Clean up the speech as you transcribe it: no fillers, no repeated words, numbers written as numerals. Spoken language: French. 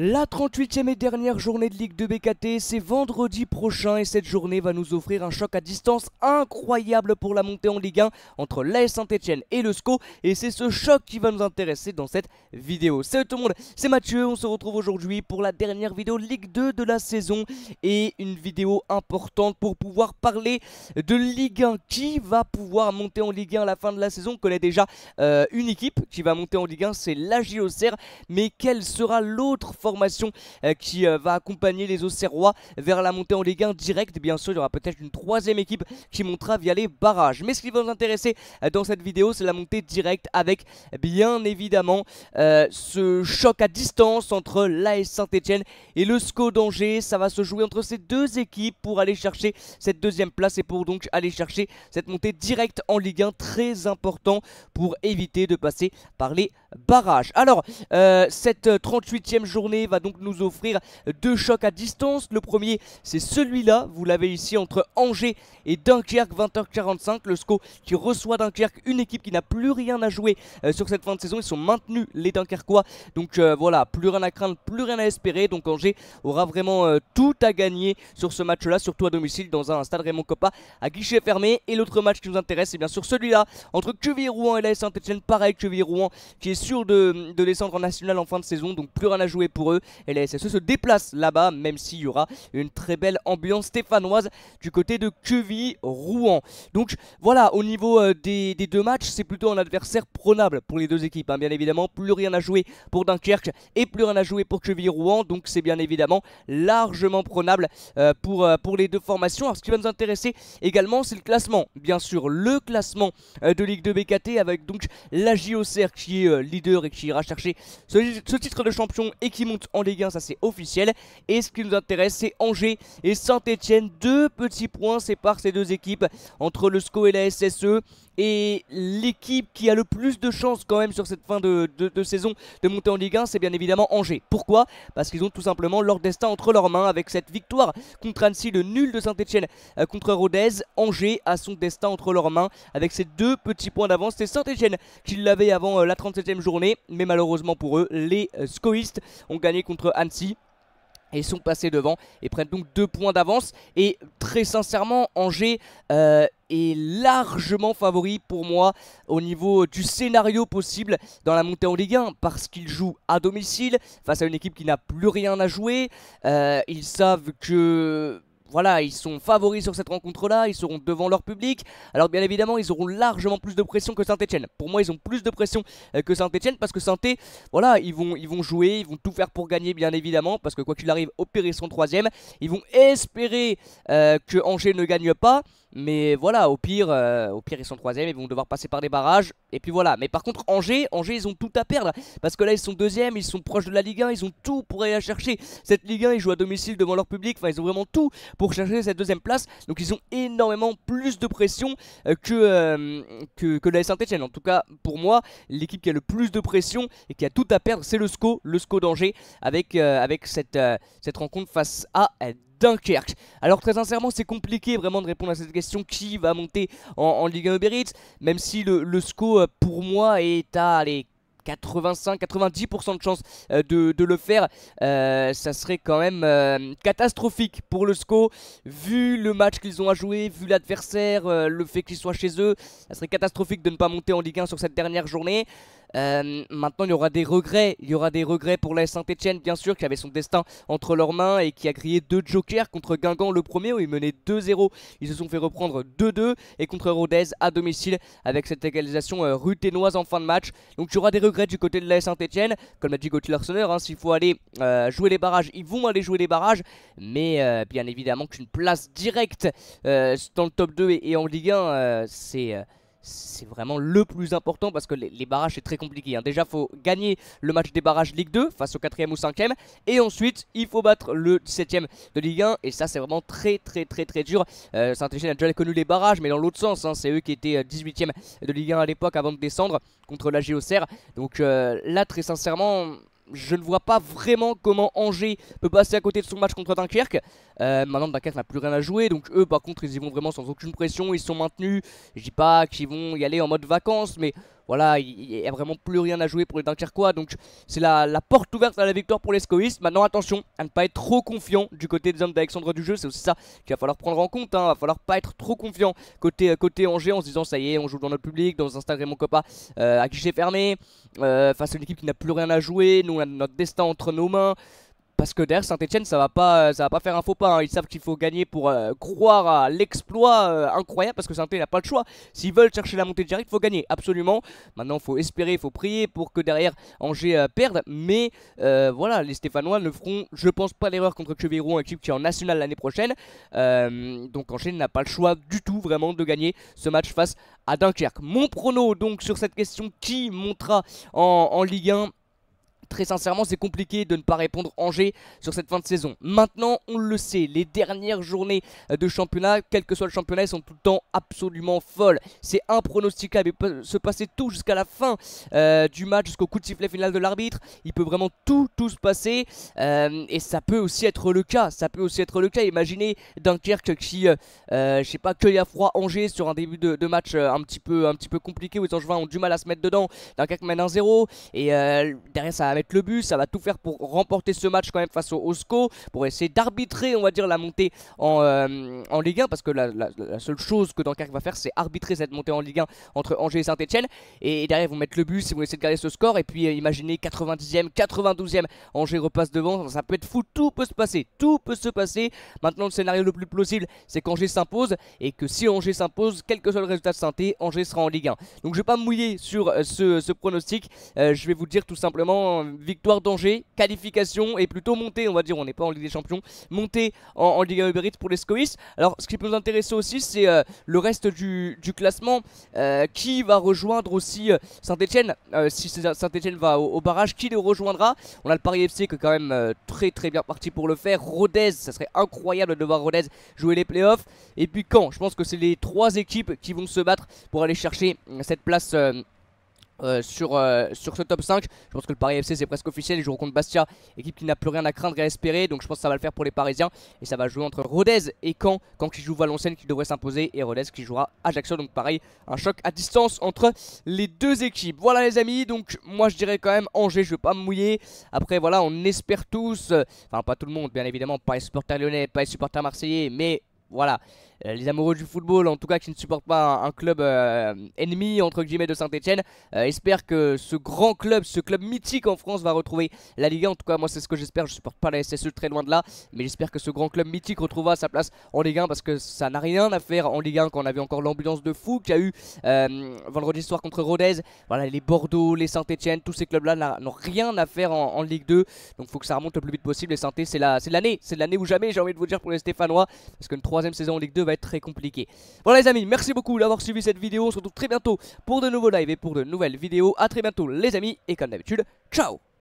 La 38e et dernière journée de Ligue 2 BKT, c'est vendredi prochain et cette journée va nous offrir un choc à distance incroyable pour la montée en Ligue 1 entre l'AS Saint-Etienne et le SCO, et c'est ce choc qui va nous intéresser dans cette vidéo. Salut tout le monde, c'est Mathieu, on se retrouve aujourd'hui pour la dernière vidéo Ligue 2 de la saison et une vidéo importante pour pouvoir parler de Ligue 1. Qui va pouvoir monter en Ligue 1 à la fin de la saison? On connaît déjà une équipe qui va monter en Ligue 1, c'est l'AJ Auxerre, mais quelle sera l'autre formation qui va accompagner les Auxerrois vers la montée en Ligue 1 direct? Bien sûr, il y aura peut-être une troisième équipe qui montera via les barrages. Mais ce qui va nous intéresser dans cette vidéo, c'est la montée directe avec bien évidemment ce choc à distance entre l'AS Saint-Etienne et le SCO d'Angers. Ça va se jouer entre ces deux équipes pour aller chercher cette deuxième place et pour donc aller chercher cette montée directe en Ligue 1, très important pour éviter de passer par les barrages. Alors, cette 38e journée va donc nous offrir deux chocs à distance. Le premier, c'est celui-là, vous l'avez ici, entre Angers et Dunkerque, 20h45. Le SCO qui reçoit Dunkerque, une équipe qui n'a plus rien à jouer sur cette fin de saison. Ils sont maintenus, les Dunkerquois. Donc voilà, plus rien à craindre, plus rien à espérer. Donc Angers aura vraiment tout à gagner sur ce match-là, surtout à domicile dans un stade Raymond Kopa à guichet fermé. Et l'autre match qui nous intéresse, c'est bien sûr celui-là entre Quevilly-Rouen et l'AS Saint-Etienne. Pareil, Quevilly-Rouen qui est sûr de descendre en national en fin de saison, donc plus rien à jouer pour eux. Et la SSE se déplace là-bas, même s'il y aura une très belle ambiance stéphanoise du côté de Quevilly-Rouen. Donc voilà, au niveau des deux matchs, c'est plutôt un adversaire prenable pour les deux équipes, hein. Bien évidemment, plus rien à jouer pour Dunkerque et plus rien à jouer pour Quevilly-Rouen, donc c'est bien évidemment largement prenable pour les deux formations. Alors ce qui va nous intéresser également, c'est le classement. Bien sûr, le classement de Ligue 2 BKT avec donc l'AJ Auxerre qui est leader et qui ira chercher ce titre de champion et qui monte en Ligue 1, ça c'est officiel. Et ce qui nous intéresse, c'est Angers et Saint-Etienne. Deux petits points séparent ces deux équipes entre le SCO et la SSE. Et l'équipe qui a le plus de chances quand même sur cette fin de saison de monter en Ligue 1, c'est bien évidemment Angers. Pourquoi? Parce qu'ils ont tout simplement leur destin entre leurs mains. Avec cette victoire contre Annecy, le nul de Saint-Etienne contre Rodez, Angers a son destin entre leurs mains avec ces deux petits points d'avance. C'est Saint-Etienne qui l'avait avant la 37e journée, mais malheureusement pour eux, les scoïstes ont gagné contre Annecy et sont passés devant et prennent donc 2 points d'avance. Et très sincèrement, Angers est largement favori pour moi au niveau du scénario possible dans la montée en Ligue 1, parce qu'ils jouent à domicile face à une équipe qui n'a plus rien à jouer. Ils savent que voilà, ils sont favoris sur cette rencontre-là, ils seront devant leur public. Alors bien évidemment, ils auront largement plus de pression que Saint-Etienne. Pour moi, ils ont plus de pression que Saint-Etienne, parce que Saint-Etienne, voilà, ils vont jouer, ils vont tout faire pour gagner bien évidemment, parce que quoi qu'il arrive, au pire ils seront 3e. Ils vont espérer que Angers ne gagne pas. Mais voilà, au pire ils sont 3e, ils vont devoir passer par des barrages. Et puis voilà, mais par contre Angers, ils ont tout à perdre, parce que là ils sont 2e, ils sont proches de la Ligue 1, ils ont tout pour aller la chercher. Cette Ligue 1, ils jouent à domicile devant leur public, enfin ils ont vraiment tout pour chercher cette deuxième place. Donc ils ont énormément plus de pression que la Saint-Etienne. En tout cas pour moi, l'équipe qui a le plus de pression et qui a tout à perdre, c'est le SCO d'Angers, avec cette rencontre face à Dunkerque. Alors très sincèrement, c'est compliqué vraiment de répondre à cette question, qui va monter en Ligue 1 Uber Eats, même si le SCO pour moi est à 85-90% de chance de le faire. Ça serait quand même catastrophique pour le SCO, vu le match qu'ils ont à jouer, vu l'adversaire, le fait qu'ils soient chez eux. Ça serait catastrophique de ne pas monter en Ligue 1 sur cette dernière journée. Maintenant il y aura des regrets pour la Saint-Etienne, bien sûr, qui avait son destin entre leurs mains et qui a grillé 2 jokers contre Guingamp le premier où ils menaient 2-0, ils se sont fait reprendre 2-2, et contre Rodez à domicile avec cette égalisation ruténoise en fin de match. Donc il y aura des regrets du côté de la Saint-Etienne, comme l'a dit Gauthier Larsonneur, hein, s'il faut aller jouer les barrages, ils vont aller jouer les barrages, mais bien évidemment qu'une place directe dans le top 2 et en Ligue 1, c'est vraiment le plus important, parce que les barrages c'est très compliqué, hein. Déjà faut gagner le match des barrages Ligue 2 face au 4e ou 5e, et ensuite il faut battre le 17e de Ligue 1, et ça c'est vraiment très dur. Saint-Etienne a déjà connu les barrages, mais dans l'autre sens, hein, c'est eux qui étaient 18e de Ligue 1 à l'époque avant de descendre contre l'AJ Auxerre. Donc là très sincèrement, je ne vois pas vraiment comment Angers peut passer à côté de son match contre Dunkerque. Maintenant Dunkerque n'a plus rien à jouer, donc eux par contre ils y vont vraiment sans aucune pression, ils sont maintenus. Je dis pas qu'ils vont y aller en mode vacances, mais voilà, il n'y a vraiment plus rien à jouer pour les Dunkerquois. Donc c'est la porte ouverte à la victoire pour les scoïstes. Maintenant attention à ne pas être trop confiant du côté des hommes d'Alexandre du jeu. C'est aussi ça qu'il va falloir prendre en compte, hein. Il va falloir pas être trop confiant côté Angers en se disant ça y est, on joue dans notre public, dans un stade Raymond Kopa à guichet fermé, face à une équipe qui n'a plus rien à jouer. Nous on a notre destin entre nos mains. Parce que derrière Saint-Etienne ça va pas faire un faux pas, hein. Ils savent qu'il faut gagner pour croire à l'exploit incroyable. Parce que Saint-Etienne n'a pas le choix. S'ils veulent chercher la montée directe, il faut gagner absolument. Maintenant il faut espérer, il faut prier pour que derrière Angers perde. Mais voilà, les Stéphanois ne feront, je pense, pas l'erreur contre Cheverou, une équipe qui est en national l'année prochaine. Donc Angers n'a pas le choix du tout vraiment de gagner ce match face à Dunkerque. Mon prono donc sur cette question, qui montera en Ligue 1? Très sincèrement, c'est compliqué de ne pas répondre Angers sur cette fin de saison. Maintenant, on le sait, les dernières journées de championnat, quel que soit le championnat, elles sont tout le temps absolument folles. C'est impronosticable. Il peut se passer tout jusqu'à la fin du match, jusqu'au coup de sifflet final de l'arbitre. Il peut vraiment tout se passer. Et ça peut aussi être le cas. Imaginez Dunkerque qui, je sais pas, cueille à froid Angers sur un début de match un petit peu compliqué où les Angevins ont du mal à se mettre dedans. Dunkerque mène 1-0 et derrière ça va mettre le but, ça va tout faire pour remporter ce match quand même face au SCO, pour essayer d'arbitrer, on va dire, la montée en Ligue 1, parce que la seule chose que Dunkerque va faire, c'est arbitrer cette montée en Ligue 1 entre Angers et Saint-Etienne. Et derrière ils vont mettre le but, si vous essayer de garder ce score. Et puis imaginez 90e, 92e, Angers repasse devant, ça peut être fou, tout peut se passer. Maintenant le scénario le plus plausible, c'est qu'Angers s'impose, et que si Angers s'impose, quel que soit le résultat de Saint-Etienne, Angers sera en Ligue 1. Donc je vais pas me mouiller sur ce pronostic, je vais vous dire tout simplement victoire d'Angers, qualification et plutôt montée, on va dire, on n'est pas en Ligue des Champions, montée en Ligue 1 Uber Eats pour les Scoïs. Alors ce qui peut nous intéresser aussi, c'est le reste du classement, qui va rejoindre aussi Saint-Etienne. Si Saint-Etienne va au barrage, qui le rejoindra? On a le Paris FC qui est quand même très bien parti pour le faire. Rodez, ça serait incroyable de voir Rodez jouer les playoffs. Et puis Caen, je pense que c'est les trois équipes qui vont se battre pour aller chercher cette place sur ce top 5. Je pense que le Paris FC c'est presque officiel, ils joueront contre Bastia, équipe qui n'a plus rien à craindre et à espérer. Donc je pense que ça va le faire pour les Parisiens. Et ça va jouer entre Rodez et Caen qui joue Valenciennes qui devrait s'imposer, et Rodez qui jouera Ajaccio. Donc pareil, un choc à distance entre les deux équipes. Voilà les amis, donc moi je dirais quand même Angers, je vais pas me mouiller. Après voilà, on espère tous, enfin pas tout le monde bien évidemment, pas les supporters lyonnais, pas les supporters marseillais, mais voilà, les amoureux du football, en tout cas qui ne supportent pas un club ennemi entre guillemets de Saint-Etienne, espèrent que ce grand club, ce club mythique en France va retrouver la Ligue 1. En tout cas moi c'est ce que j'espère, je supporte pas la SSE, très loin de là, mais j'espère que ce grand club mythique retrouvera sa place en Ligue 1, parce que ça n'a rien à faire en Ligue 1 quand on avait encore l'ambiance de fou qu'il y a eu vendredi soir contre Rodez. Voilà, les Bordeaux, les Saint-Etienne, tous ces clubs là n'ont rien à faire en Ligue 2, donc il faut que ça remonte le plus vite possible. Et Saint-Etienne c'est l'année ou jamais, j'ai envie de vous dire, pour les Stéphanois, parce qu'une troisième saison en Ligue 2 va être très compliquée. Voilà les amis, merci beaucoup d'avoir suivi cette vidéo. On se retrouve très bientôt pour de nouveaux lives et pour de nouvelles vidéos. A très bientôt les amis, et comme d'habitude, ciao.